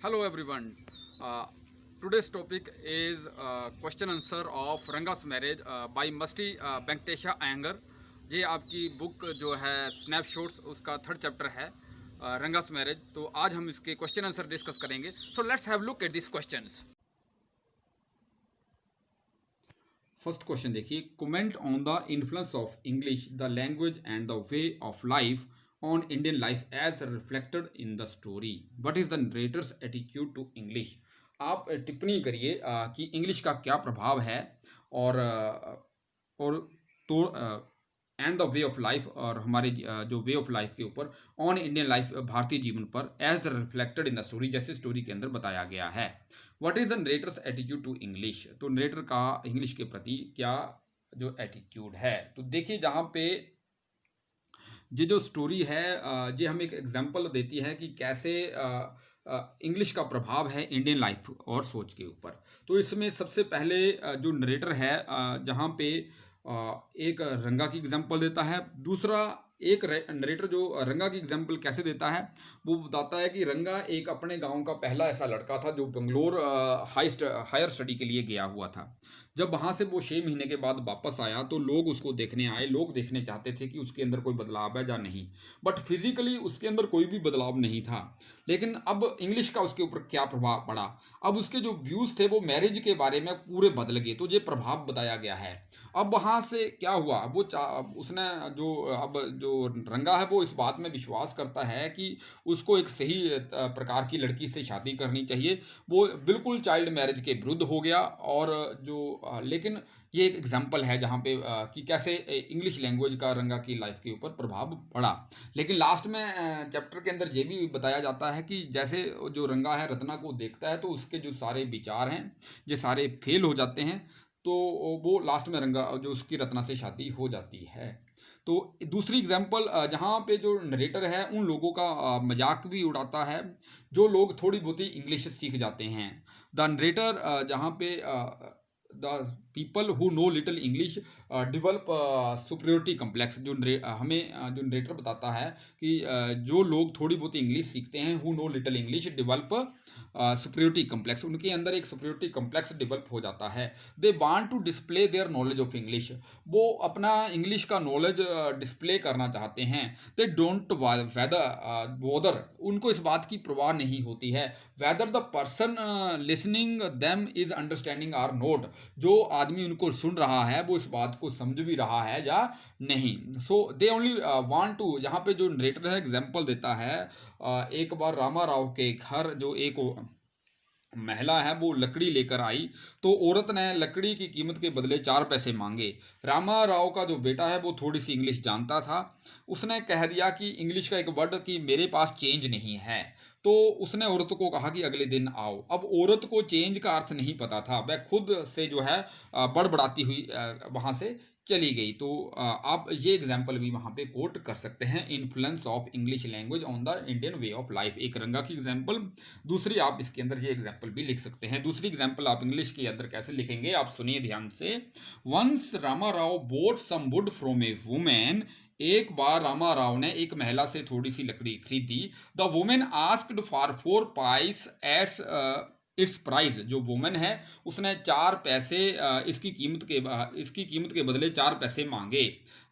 Hello everyone. Uh, Today's topic is question answer of Ranga's marriage by Musti Venkatesha Iyengar. ये आपकी book जो है snapshots उसका third chapter है Ranga's marriage. तो आज हम इसके क्वेश्चन आंसर डिस्कस करेंगे। So let's have look at this questions. First question देखिए, comment on the influence of English the language and the way of life on Indian life as reflected in the story. What is the narrator's attitude to English. आप टिप्पणी करिए कि English का क्या प्रभाव है और और तो and the way of life और हमारे जो वे ऑफ लाइफ के ऊपर ऑन इंडियन लाइफ भारतीय जीवन पर as reflected in the story, जैसे स्टोरी के अंदर बताया गया है। What is the narrator's attitude to English. तो नरेटर का इंग्लिश के प्रति क्या जो एटीट्यूड है। तो देखिए जहाँ पे ये जो स्टोरी है ये हमें एक एग्जांपल देती है कि कैसे इंग्लिश का प्रभाव है इंडियन लाइफ और सोच के ऊपर। तो इसमें सबसे पहले जो नरेटर है जहाँ पे एक रंगा की एग्जांपल देता है। दूसरा एक नरेटर जो रंगा की एग्जांपल कैसे देता है वो बताता है कि रंगा एक अपने गांव का पहला ऐसा लड़का था जो बंगलोर हायर स्टडी के लिए गया हुआ था। जब वहाँ से वो 6 महीने के बाद वापस आया तो लोग उसको देखने आए। लोग देखने चाहते थे कि उसके अंदर कोई बदलाव है या नहीं, बट फिजिकली उसके अंदर कोई भी बदलाव नहीं था। लेकिन अब इंग्लिश का उसके ऊपर क्या प्रभाव पड़ा, अब उसके जो व्यूज़ थे वो मैरिज के बारे में पूरे बदल गए। तो ये प्रभाव बताया गया है। अब वहाँ से क्या हुआ, वो उसने जो अब जो रंगा है वो इस बात में विश्वास करता है कि उसको एक सही प्रकार की लड़की से शादी करनी चाहिए। वो बिल्कुल चाइल्ड मैरिज के विरुद्ध हो गया। और जो लेकिन ये एक एग्जाम्पल है जहाँ पे कि कैसे इंग्लिश लैंग्वेज का रंगा की लाइफ के ऊपर प्रभाव पड़ा। लेकिन लास्ट में चैप्टर के अंदर ये भी बताया जाता है कि जैसे जो रंगा है रत्ना को देखता है तो उसके जो सारे विचार हैं ये सारे फेल हो जाते हैं। तो वो लास्ट में रंगा जो उसकी रत्ना से शादी हो जाती है। तो दूसरी एग्जाम्पल जहाँ पे जो नरेटर है उन लोगों का मजाक भी उड़ाता है जो लोग थोड़ी बहुत ही इंग्लिश सीख जाते हैं। द नरेटर जहाँ पे the people who know little English develop superiority complex. हमें जो नरेटर बताता है कि जो लोग थोड़ी बहुत इंग्लिश सीखते हैं who know little English develop superiority complex, उनके अंदर एक सुपरियोरिटी कम्प्लेक्स डेवलप हो जाता है। They want to display their knowledge of English, वो अपना इंग्लिश का नॉलेज डिस्प्ले करना चाहते हैं। दे डोंट बॉदर, उनको इस बात की परवाह नहीं होती है whether the person listening them is understanding or not, जो आदमी उनको सुन रहा है वो इस बात को समझ भी रहा है या नहीं। सो दे ओनली वांट टू, यहाँ पे जो नरेटर है एग्जाम्पल देता है एक बार रामा राव के घर जो एक महिला है वो लकड़ी लेकर आई तो औरत ने लकड़ी की कीमत के बदले 4 पैसे मांगे। रामा राव का जो बेटा है वो थोड़ी सी इंग्लिश जानता था। उसने कह दिया कि इंग्लिश का एक वर्ड कि मेरे पास चेंज नहीं है। तो उसने औरत को कहा कि अगले दिन आओ। अब औरत को चेंज का अर्थ नहीं पता था, वह खुद से जो है बड़बड़ाती हुई वहाँ से चली गई। तो आप ये एग्जाम्पल भी वहाँ पे कोट कर सकते हैं, influence of English language on the Indian way of life. एक रंगा की एग्जाम्पल, दूसरी आप इसके अंदर ये एग्जाम्पल भी लिख सकते हैं। दूसरी एग्जाम्पल आप इंग्लिश के अंदर कैसे लिखेंगे आप सुनिए ध्यान से। Once Rama Rao bought some wood from a woman, एक बार रामा राव ने एक महिला से थोड़ी सी लकड़ी खरीदी। The women asked for 4 pice as its price, जो वुमेन है उसने 4 पैसे इसकी कीमत के बदले 4 पैसे मांगे।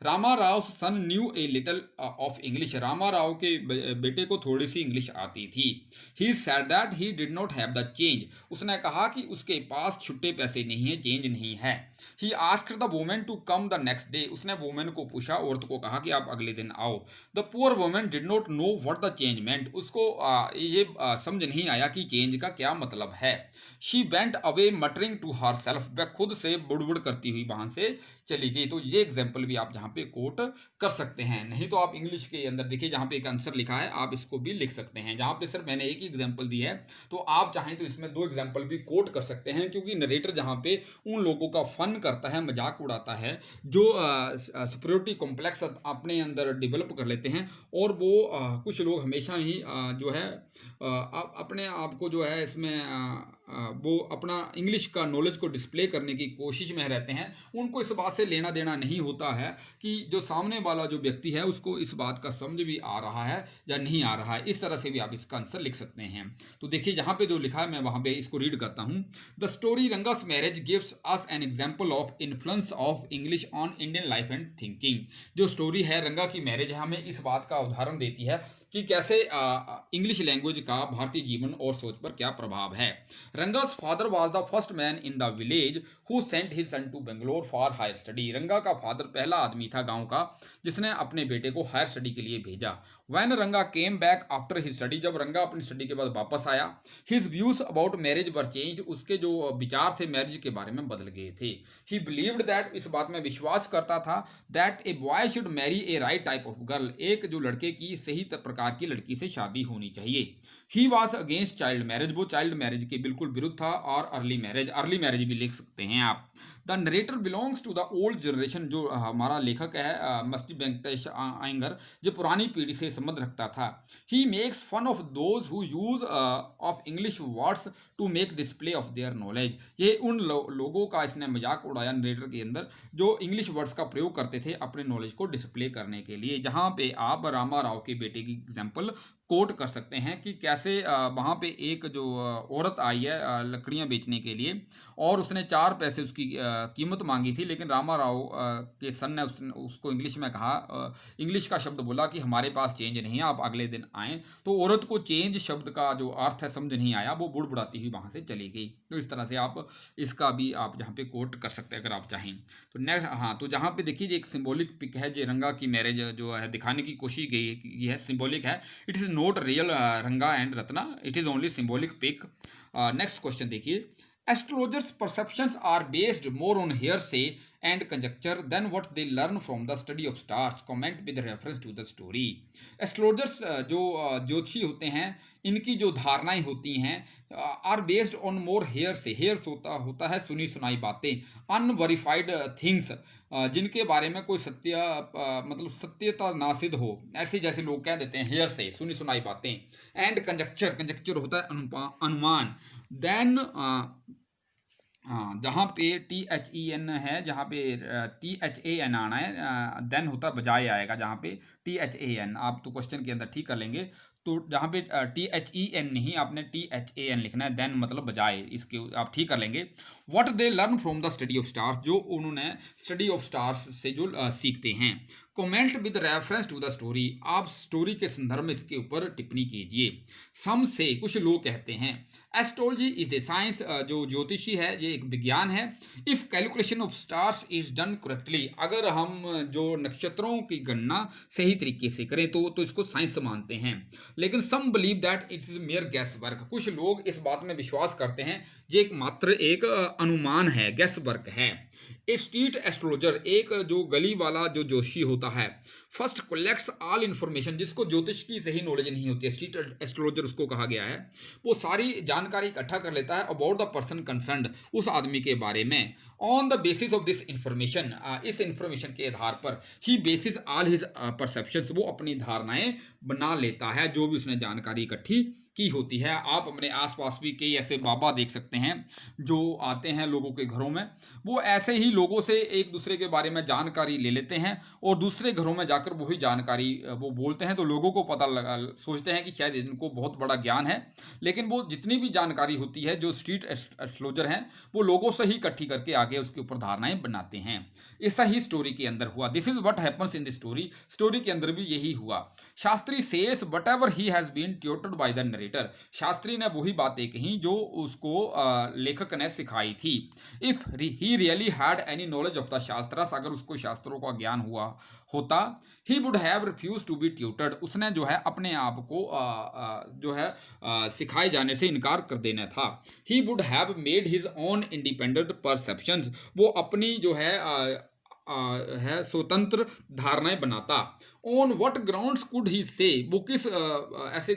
Rama Rao son knew a little of English, Rama Rao के बेटे को थोड़ी सी इंग्लिश आती थी। He said that he did not have the change, उसने कहा कि उसके पास छुट्टे पैसे नहीं है, चेंज नहीं है। He asked the woman to come the next day, उसने वुमेन को पूछा, औरत को कहा कि आप अगले दिन आओ। The poor women did not know what the change meant, उसको ये समझ नहीं आया कि चेंज का क्या मतलब है। She went away muttering to herself, वह खुद से बुड़बुड़ करती हुई वहां से चली गई। तो ये एग्जाम्पल भी आप जहाँ पे कोट कर सकते हैं। नहीं तो आप इंग्लिश के अंदर देखिए जहाँ पे एक आंसर लिखा है आप इसको भी लिख सकते हैं। जहाँ पे सिर्फ मैंने एक ही एग्जाम्पल दी है तो आप चाहें तो इसमें 2 एग्जाम्पल भी कोट कर सकते हैं, क्योंकि नरेटर जहाँ पे उन लोगों का फन करता है, मजाक उड़ाता है जो सुपरियोरिटी कॉम्प्लेक्स अपने अंदर डेवलप कर लेते हैं। और वो कुछ लोग हमेशा ही जो है अपने आप को जो है इसमें वो अपना इंग्लिश का नॉलेज को डिस्प्ले करने की कोशिश में रहते हैं, उनको इस बात से लेना देना नहीं होता है कि जो सामने वाला जो व्यक्ति है उसको इस बात का समझ भी आ रहा है या नहीं आ रहा है। इस तरह से भी आप इसका आंसर लिख सकते हैं। तो देखिए यहाँ पे जो लिखा है मैं वहाँ पे इसको रीड करता हूँ। The story Ranga's marriage gives us an example of influence of English on Indian life and thinking. जो स्टोरी है रंगा की मैरिज है, हमें इस बात का उदाहरण देती है कि कैसे इंग्लिश लैंग्वेज का भारतीय जीवन और सोच पर क्या प्रभाव है। रंगा's father was the first man in the village who sent his son to Bangalore for higher study। रंगा का फादर पहला आदमी था गांव का जिसने अपने बेटे को हायर स्टडी के लिए भेजा। When रंगा came back after his study, जब रंगा अपनी स्टडी के बाद वापस आया, his views about marriage were changed। उसके जो विचार थे मैरिज के बारे में बदल गए थे। He believed that, इस बात में विश्वास करता था, that a boy should marry a right type of girl। एक जो लड़के की सही प्रकार की लड़की से शादी होनी चाहिए। He was against child marriage, वो चाइल्ड मैरिज के बिल्कुल विरुद्ध था। और अर्ली मैरिज भी लिख सकते हैं आप। The narrator belongs to the old generation, जो हमारा लेखक है मस्टी वेंकटेश अयंगर, जो पुरानी पीढ़ी से संबंध रखता था। He makes fun of those who use of English words to make display of their knowledge. ये उन लोगों का इसने मजाक उड़ाया नरेटर के अंदर जो इंग्लिश वर्ड्स का प्रयोग करते थे अपने नॉलेज को डिस्प्ले करने के लिए। जहाँ पे आप रामा राव के बेटे की एग्जाम्पल कोट कर सकते हैं कि कैसे वहाँ पे एक जो औरत आई है लकड़ियाँ बेचने के लिए और उसने 4 पैसे उसकी कीमत मांगी थी, लेकिन रामा राव के सन ने उसको इंग्लिश में कहा, इंग्लिश का शब्द बोला कि हमारे पास चेंज नहीं है, आप अगले दिन आएँ। तो औरत को चेंज शब्द का जो अर्थ है समझ नहीं आया, वो बुड़बुड़ाती हुई वहाँ से चली गई। तो इस तरह से आप इसका भी आप जहाँ पे कोट कर सकते हैं अगर आप चाहें तो। नेक्स्ट, हाँ, तो जहाँ पे देखिए एक सिंबॉलिक पिक है जो रंगा की मैरिज जो है दिखाने की कोशिश की है, सिंबॉलिक है। It is not real Ranga and Ratna, it is only symbolic pic. Next question देखिए। Astrologers' perceptions are based more on hearsay and conjecture than what they learn from the study of stars. Comment with reference to the story. Astrologers जो ज्योतिषी होते हैं, इनकी जो धारणाएं होती हैं are based on more hearsay होता है सुनी सुनाई बातें, अनवेरिफाइड थिंग्स जिनके बारे में कोई मतलब सत्यता ना सिद्ध हो, ऐसे जैसे लोग कह देते हैं हेयर से सुनी सुनाई बातें। एंड कंजक्चर होता है अनुमान। देन जहाँ पे THEN है, जहाँ पे THAN आना है, देन होता है बजाय आएगा जहाँ पे THAN। आप तो क्वेश्चन के अंदर ठीक कर लेंगे। तो जहाँ पे THEN नहीं, आपने THAN लिखना है, देन मतलब बजाय, इसके आप ठीक कर लेंगे। What they learn from the study of stars, जो उन्होंने स्टडी ऑफ स्टार्स से जो सीखते हैं। Comment with reference to the story, आप स्टोरी के संदर्भ में इसके ऊपर टिप्पणी कीजिए। सम से, कुछ लोग कहते हैं, एस्ट्रोलॉजी इज ए साइंस, जो ज्योतिषी है ये एक विज्ञान है। If calculation of stars is done correctly, अगर हम जो नक्षत्रों की गणना सही तरीके से करें तो इसको साइंस मानते हैं। लेकिन some believe that it is mere guess work, कुछ लोग इस बात में विश्वास करते हैं ये एक मात्र एक अनुमान है, गैस वर्क है। ए स्ट्रीट एस्ट्रोलॉजर, एक जो गली वाला जो जोशी होता है, फर्स्ट कलेक्ट्स ऑल इन्फॉर्मेशन, जिसको ज्योतिष की सही नॉलेज नहीं होती है, स्ट्रीट एस्ट्रोलॉजर उसको कहा गया है। वो सारी जानकारी इकट्ठा कर लेता है अबाउट द पर्सन कंसर्न्ड, उस आदमी के बारे में। On the basis of this information, इस इंफॉर्मेशन के आधार पर ही बेसिस ऑल हिज परसेप्शंस, वो अपनी धारणाएं बना लेता है जो भी उसने जानकारी इकट्ठी की होती है। आप अपने आसपास भी कई ऐसे बाबा देख सकते हैं जो आते हैं लोगों के घरों में, वो ऐसे ही लोगों से एक दूसरे के बारे में जानकारी ले लेते हैं और दूसरे घरों में जाकर वही जानकारी वो बोलते हैं, तो लोगों को पता लगा, सोचते हैं कि शायद इनको बहुत बड़ा ज्ञान है। लेकिन वो जितनी भी जानकारी होती है जो स्ट्रीट एस्ट्रोलॉजर हैं वो लोगों से ही इकट्ठी करके आगे उसके ऊपर धारणाएं बनाते हैं। ऐसा ही स्टोरी के अंदर हुआ। This is what happens in the story, story के अंदर भी यही हुआ। Shastri says whatever he has been tutored by the narrator, Shastri ने वही बातें कही जो उसको लेखक ने सिखाई थी। If he really had any knowledge of the shastras, अगर उसको शास्त्रों का ज्ञान हुआ होता, he would have refuse to be tutored, उसने जो है अपने आप को जो है सिखाए जाने से इनकार कर देना था। ही would have made his own independent perceptions, वो अपनी जो है है स्वतंत्र धारणाएं बनाता। On what grounds could he से, वो किस ऐसे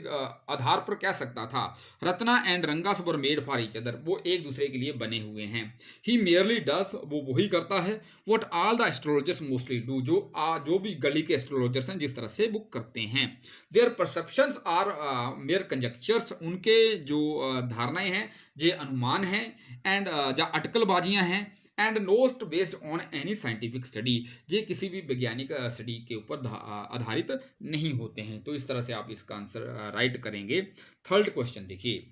आधार पर कह सकता था Ratna and Ranga's were made for each other, वो एक दूसरे के लिए बने हुए हैं। ही मेयरली डस, वो वही करता है। What all the astrologers mostly do, जो भी गली के एस्ट्रोलॉजर्स हैं जिस तरह से वो करते हैं। देयर परसेप्शंस आर मेयर कंजक्चर्स, उनके जो धारणाएं हैं ये अनुमान हैं। एंड या अटकलबाजियां हैं। And note based on any scientific study, ये किसी भी वैज्ञानिक स्टडी के ऊपर आधारित नहीं होते हैं। तो इस तरह से आप इसका आंसर राइट करेंगे। थर्ड क्वेश्चन देखिए,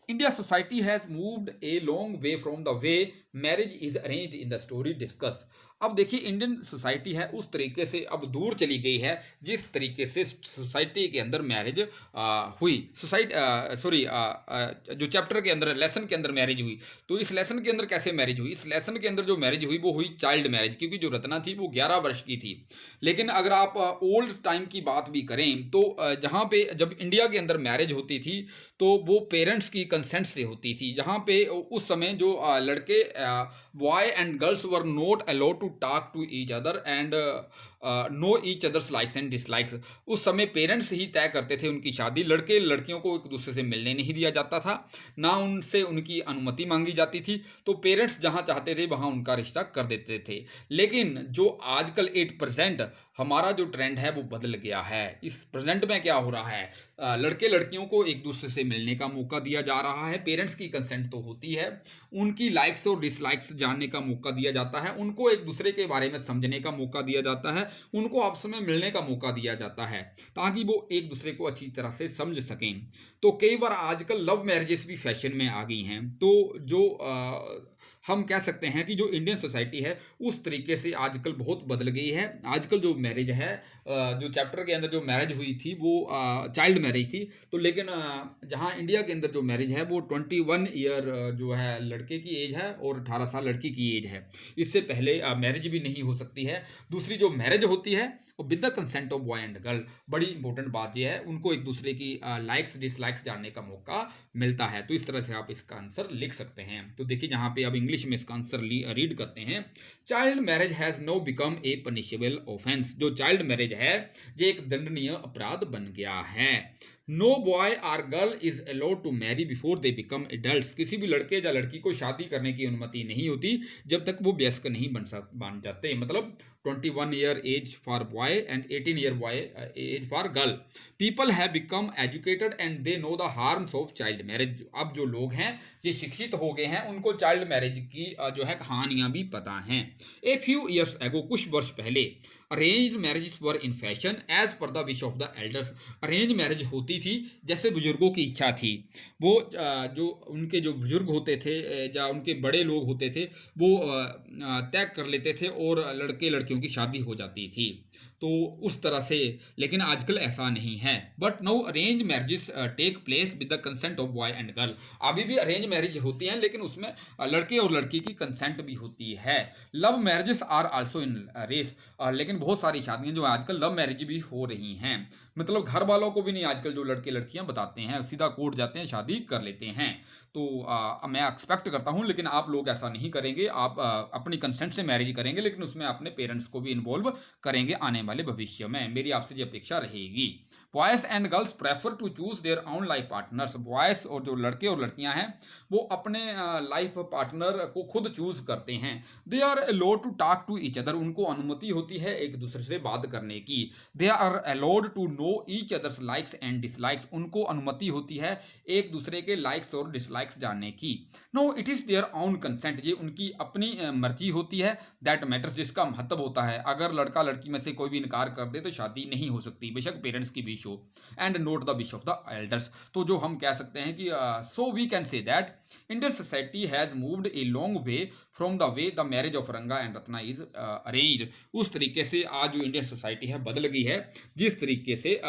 India society has moved a long way from the way marriage is arrange in the story discuss. अब देखिए इंडियन सोसाइटी है उस तरीके से अब दूर चली गई है जिस तरीके से सोसाइटी के अंदर मैरिज हुई। जो चैप्टर के अंदर लेसन के अंदर मैरिज हुई, तो इस लेसन के अंदर कैसे मैरिज हुई? इस लेसन के अंदर जो मैरिज हुई वो हुई चाइल्ड मैरिज, क्योंकि जो रत्ना थी वो 11 वर्ष की थी। लेकिन अगर आप ओल्ड टाइम की बात भी करें तो जहाँ पे जब इंडिया के अंदर मैरिज होती थी तो वो पेरेंट्स की कंसेंट से होती थी। जहाँ पे उस समय जो लड़के boy and girls were not allowed to talk to each other and know each other's likes and dislikes. उस समय पेरेंट्स ही तय करते थे उनकी शादी। लड़के लड़कियों को एक दूसरे से मिलने नहीं दिया जाता था, ना उनसे उनकी अनुमति मांगी जाती थी। तो पेरेंट्स जहाँ चाहते थे वहाँ उनका रिश्ता कर देते थे। लेकिन जो आजकल 8% हमारा जो ट्रेंड है वो बदल गया है। इस प्रेजेंट में क्या हो रहा है, लड़के लड़कियों को एक दूसरे से मिलने का मौका दिया जा रहा है। पेरेंट्स की कंसेंट तो होती है, उनकी लाइक्स और डिसलाइक्स जानने का मौका दिया जाता है, उनको एक दूसरे के बारे में समझने का मौका दिया जाता है, उनको आपस में मिलने का मौका दिया जाता है ताकि वो एक दूसरे को अच्छी तरह से समझ सकें। तो कई बार आजकल लव मैरिजेस भी फैशन में आ गई हैं। तो जो हम कह सकते हैं कि जो इंडियन सोसाइटी है उस तरीके से आजकल बहुत बदल गई है। आजकल जो मैरिज है, जो चैप्टर के अंदर जो मैरिज हुई थी वो चाइल्ड मैरिज थी। तो लेकिन जहाँ इंडिया के अंदर जो मैरिज है वो 21 ईयर जो है लड़के की एज है और 18 साल लड़की की एज है। इससे पहले मैरिज भी नहीं हो सकती है। दूसरी जो मैरिज होती है वो with the consent of boy and girl. बड़ी इंपॉर्टेंट बात यह है, उनको एक दूसरे की लाइक्स डिसलाइक्स जानने का मौका मिलता है। तो इस तरह से आप इसका आंसर लिख सकते हैं। तो देखिए यहाँ पे अब इंग्लिश में इसका आंसर रीड करते हैं। Child marriage has now become a punishable offence. जो चाइल्ड मैरिज है ये एक दंडनीय अपराध बन गया है। नो बॉय और girl is allowed to marry before they become adult. किसी भी लड़के या लड़की को शादी करने की अनुमति नहीं होती जब तक वो वयस्क नहीं बन जाते। मतलब 21 year age for boy and 18 year boy age for girl. People have become educated and they know the harms of child marriage. अब जो लोग हैं ये शिक्षित हो गए हैं, उनको चाइल्ड मैरिज की जो है कहानियां भी पता हैं। ए फ्यू ईयर्स एगो, कुछ वर्ष पहले, arranged marriages were in fashion as per the wish of the elders. Arrange marriage होती थी जैसे बुजुर्गों की इच्छा थी। वो जो उनके जो बुजुर्ग होते थे या उनके बड़े लोग होते थे वो तय कर लेते थे और लड़के लड़कियों की शादी हो जाती थी। तो उस तरह से, लेकिन आजकल ऐसा नहीं है। But now arrange marriages take place with the consent of boy and girl. अभी भी अरेंज मैरिज होती हैं लेकिन उसमें लड़के और लड़की की कंसेंट भी होती है। Love marriages are also in race. लेकिन बहुत सारी शादियां जो आजकल लव मैरिज भी हो रही हैं। मतलब घर वालों को भी नहीं आजकल जो लड़के लड़कियां बताते हैं, सीधा कोर्ट जाते हैं, शादी कर लेते हैं। तो मैं एक्सपेक्ट करता हूं, लेकिन आप लोग ऐसा नहीं करेंगे। आप अपनी कंसेंट से मैरिज करेंगे, लेकिन उसमें अपने पेरेंट्स को भी इन्वॉल्व करेंगे आने वाले भविष्य में। मेरी आपसे ये अपेक्षा रहेगी। Boys and girls prefer to choose their own life partners. Boys और जो लड़के और लड़कियां हैं वो अपने लाइफ पार्टनर को खुद चूज करते हैं। They are allowed to talk to each other. उनको अनुमति होती है एक दूसरे से बात करने की। They are allowed to know each other's likes and dislikes. उनको अनुमति होती है एक दूसरे के लाइक्स और डिसलाइक्स जानने की। No it is their own consent. ये उनकी अपनी मर्जी होती है। दैट मैटर्स, जिसका महत्व होता है। अगर लड़का लड़की में से कोई भी इनकार कर दे तो शादी नहीं हो सकती, बेशक पेरेंट्स की विश हो। And not the wish of the elders. तो जो हम कह सकते हैं कि so we can say that Indian society has moved a long way from the way the marriage of Ranga and Ratna is arranged. उस तरीके से आज जो इंडियन सोसाइटी है बदल गई है जिस तरीके से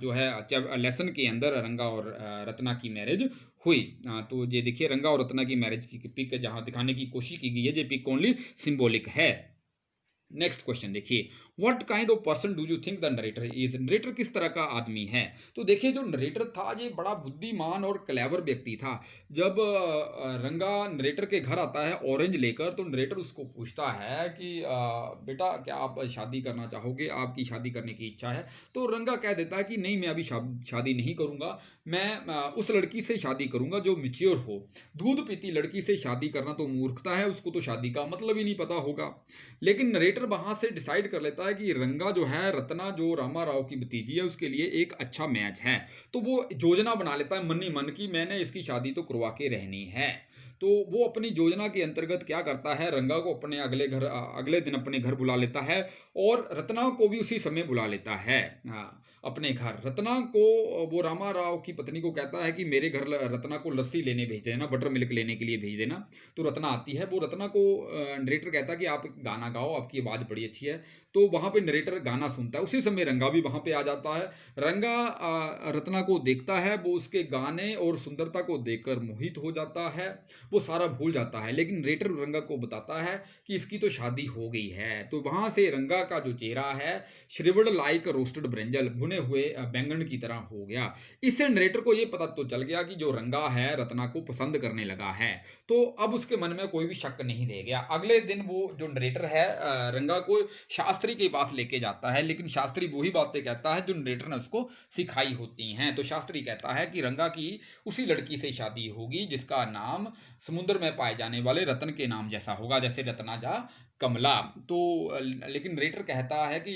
जो है लेसन के अंदर रंगा और रत्ना की मैरिज हुई। तो ये देखिए रंगा और रत्ना की मैरिज की पिक जहाँ दिखाने की कोशिश की गई है, ये पिक ओनली सिंबॉलिक है। नेक्स्ट क्वेश्चन देखिए, what kind of person do you think the narrator is? Narrator किस तरह का आदमी है? तो देखिए, जो नरेटर था ये बड़ा बुद्धिमान और क्लेवर व्यक्ति था। जब रंगा नरेटर के घर आता है ऑरेंज लेकर, तो नरेटर उसको पूछता है कि बेटा, क्या आप शादी करना चाहोगे? आपकी शादी करने की इच्छा है? तो रंगा कह देता है कि नहीं, मैं अभी शादी नहीं करूंगा। मैं उस लड़की से शादी करूंगा जो मिच्योर हो। दूध पीती लड़की से शादी करना तो मूर्खता है, उसको तो शादी का मतलब ही नहीं पता होगा। लेकिन नरेटर वहां से डिसाइड कर लेता है कि रंगा जो है, रत्ना जो रामा राव की भतीजी है, उसके लिए एक अच्छा मैच है। तो वो योजना बना लेता है मन ही मन की मैंने इसकी शादी तो करवा के रहनी है। तो वो अपनी योजना के अंतर्गत क्या करता है, रंगा को अपने अगले दिन अपने घर बुला लेता है, और रत्ना को भी उसी समय बुला लेता है अपने घर। रत्ना को वो रामा राव की पत्नी को कहता है कि मेरे घर रत्ना को लस्सी लेने भेज देना, बटर मिल्क लेने के लिए भेज देना। तो रत्ना आती है। वो रत्ना को नरेटर कहता है कि आप गाना गाओ, आपकी आवाज़ बड़ी अच्छी है। तो वहाँ पे नरेटर गाना सुनता है। उसी समय रंगा भी वहाँ पे आ जाता है। रंगा रत्ना को देखता है, वो उसके गाने और सुंदरता को देखकर मोहित हो जाता है। वो सारा भूल जाता है। लेकिन नरेटर रंगा को बताता है कि इसकी तो शादी हो गई है। तो वहाँ से रंगा का जो चेहरा है श्रिवड लाइक रोस्टेड ब्रिंजल, भुने हुए बैंगन की तरह हो गया। इससे नरेटर को ये पता तो चल गया कि जो रंगा है रत्ना को पसंद करने लगा है। तो अब उसके मन में कोई भी शक नहीं रह गया। अगले दिन वो जो नरेटर है रंगा को शास्त्री के पास लेके जाता है, लेकिन शास्त्री वही बातें कहता है जो नरेटर ने उसको सिखाई होती हैं। तो शास्त्री कहता है कि रंगा की उसी लड़की से शादी होगी जिसका नाम समुद्र में पाए जाने वाले रत्न के नाम जैसा होगा, जैसे रत्ना जा कमला। तो लेकिन नरेटर कहता है कि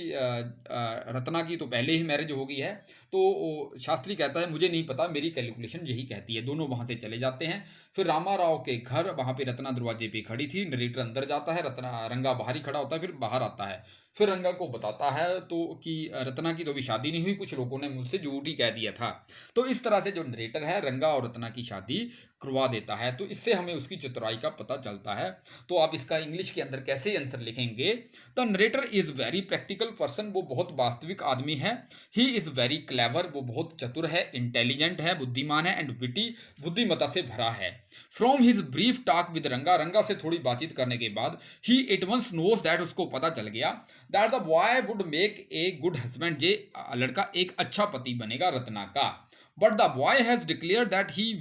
रत्ना की तो पहले ही मैरिज हो गई है। तो शास्त्री कहता है मुझे नहीं पता, मेरी कैलकुलेशन यही कहती है। दोनों वहां से चले जाते हैं। फिर रामा राव के घर, वहां पे रत्ना दरवाजे पे खड़ी थी। नरेटर अंदर जाता है, रंगा बाहर ही खड़ा होता है। फिर बाहर आता है, फिर रंगा को बताता है तो कि रत्ना की तो अभी शादी नहीं हुई, कुछ लोगों ने मुझसे झूठ ही कह दिया था। तो इस तरह से जो नरेटर है रंगा और रत्ना की शादी करवा देता है। तो इससे हमें उसकी चतुराई का पता चलता है। तो आप इसका इंग्लिश के अंदर कैसे आंसर लिखेंगे? The narrator is very practical person, वो बहुत वास्तविक आदमी है। ही इज वेरी क्लेवर, वो बहुत चतुर है, इंटेलिजेंट है, बुद्धिमान है, एंड विटी, बुद्धिमता से भरा है। From his brief talk with Ranga, Ranga से थोड़ी बातचीत करने के बाद he at once knows that, उसको पता चल गया that the boy would make a good husband, जे लड़का एक अच्छा पति बनेगा रत्ना का। But the boy has declared that he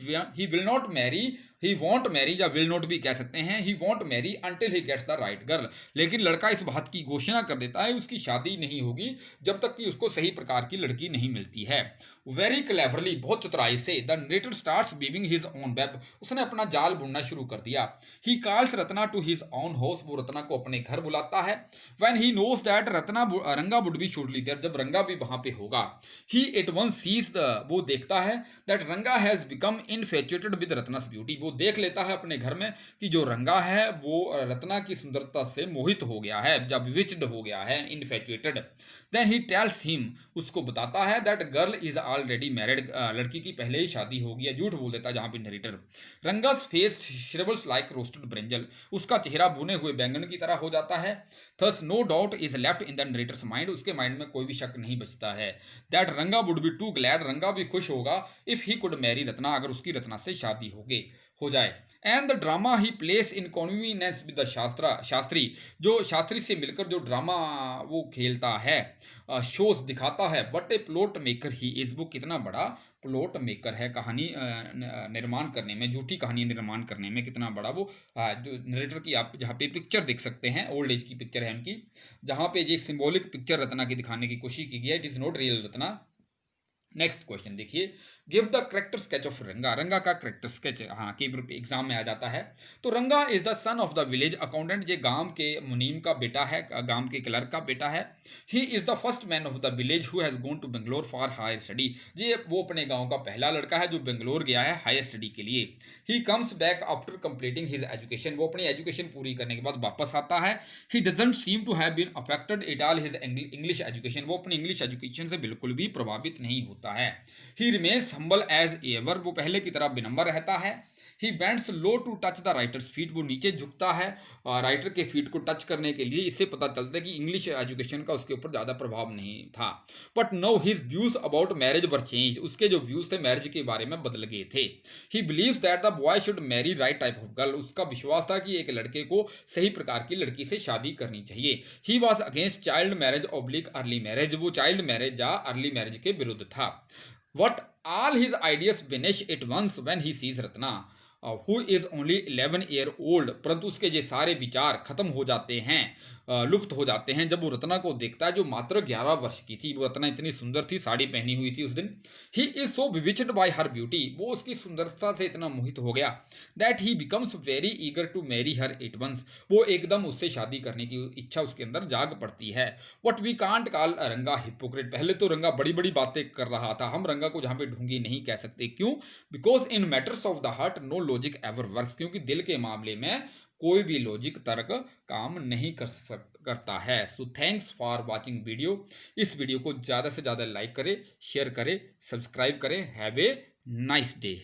will not marry, he won't marry, या विल नॉट भी कह सकते हैं, he won't marry until he gets the right girl. लेकिन लड़का इस बात की घोषणा कर देता है उसकी शादी नहीं होगी जब तक कि उसको सही प्रकार की लड़की नहीं मिलती है। वेरी क्लेवरली, बहुत चतुराई से, the narrator starts weaving his own web, उसने अपना जाल बुनना शुरू कर दिया। He calls Ratna to his own house, वो रत्ना को अपने घर बुलाता है। When he knows that Ranga would be surely there, जब रंगा भी वहां पे होगा। He at once sees the, वो देखता है that Ranga has become infatuated with Ratna's beauty, वो देख लेता है अपने घर में कि जो रंगा है वो रत्ना की सुंदरता से मोहित हो गया है, जब विचड हो गया है, इनफैचुएटेड। देन ही टेल्स हिम, उसको बताता है that girl is already married, लड़की की पहले ही शादी हो गई है। झूठ बोल देता है जहां पे narrator. Ranga's face shrivels like roasted brinjal, उसका चेहरा भुने हुए बैंगन की तरह हो जाता है। Thus no doubt is left in the narrator's mind, उसके माइंड में कोई भी शक नहीं बचता है। That Ranga would B to glad, रंगा भी खुश होगा if he could Mary Ratna, अगर उसकी रत्ना से शादी हो जाए। And the drama he place in convenience with the Shastri, जो शास्त्री से मिलकर जो ड्रामा वो खेलता है, शोज दिखाता है। But A plot maker he is, वो कितना बड़ा प्लॉट मेकर है, कहानी निर्माण करने में, झूठी कहानी निर्माण करने में कितना बड़ा वो जो नरेटर की आप जहाँ पे पिक्चर देख सकते हैं, ओल्ड एज की पिक्चर है उनकी, जहाँ पे एक सिंबॉलिक पिक्चर रत्ना की दिखाने की कोशिश की गई है। It is not real Ratna. Next question देखिए, give the character sketch of Ranga, Ranga का करेक्टर स्केच हाँ कई एग्जाम में आ जाता है। तो रंगा is the son of the village accountant, ये गांव के मुनीम का बेटा है, गांव के क्लर्क का बेटा है। He is the first man of the village who has gone to Bangalore for higher study, ये वो अपने गांव का पहला लड़का है जो बेंगलोर गया है हायर स्टडी के लिए। He comes back after completing his education, वो अपनी एजुकेशन पूरी करने के बाद वापस आता है। He doesn't seem to have been affected at all his English education, वो अपनी इंग्लिश एजुकेशन से बिल्कुल भी प्रभावित नहीं होता होता है। He remains humble as ever, वो पहले की तरह विनम्र रहता है। He bends low to touch the writer's feet, वो नीचे झुकता है राइटर के फीट को टच करने के लिए। इससे पता चलता है कि इंग्लिश एजुकेशन का उसके ऊपर ज़्यादा प्रभाव नहीं था। But know his views about marriage were change, उसके जो व्यूज थे मैरिज के बारे में बदल गए थे। He believes that the boy should Mary right type of girl, उसका विश्वास था कि एक लड़के को सही प्रकार की लड़की से शादी करनी चाहिए। He was against child marriage oblique early marriage, वो चाइल्ड मैरिज या अर्ली मैरिज के विरुद्ध था। What all his ideas vanish at once when he sees Ratna who is only 11 year old, परंतु उसके ये सारे विचार खत्म हो जाते हैं, लुप्त हो जाते हैं जब वो रत्ना को देखता है जो मात्र 11 वर्ष की थी। वो रत्ना इतनी सुंदर थी, साड़ी पहनी हुई थी उस दिन। He is so bewitched by her beauty, वो उसकी सुंदरता से इतना मोहित हो गया that he becomes very eager to marry her at once, वो एकदम उससे शादी करने की इच्छा उसके अंदर जाग पड़ती है। वट वी कांट कॉल रंगा हिपोक्रेट, पहले तो रंगा बड़ी बड़ी बातें कर रहा था, हम रंगा को जहाँ पे ढूंगी नहीं कह सकते। क्यों? Because in matters of the heart no logic ever works, क्योंकि दिल के मामले में कोई भी लॉजिक तर्क काम नहीं करता है। So thanks for watching video. इस वीडियो को ज़्यादा से ज़्यादा लाइक करें, शेयर करें, सब्सक्राइब करें। Have a nice day.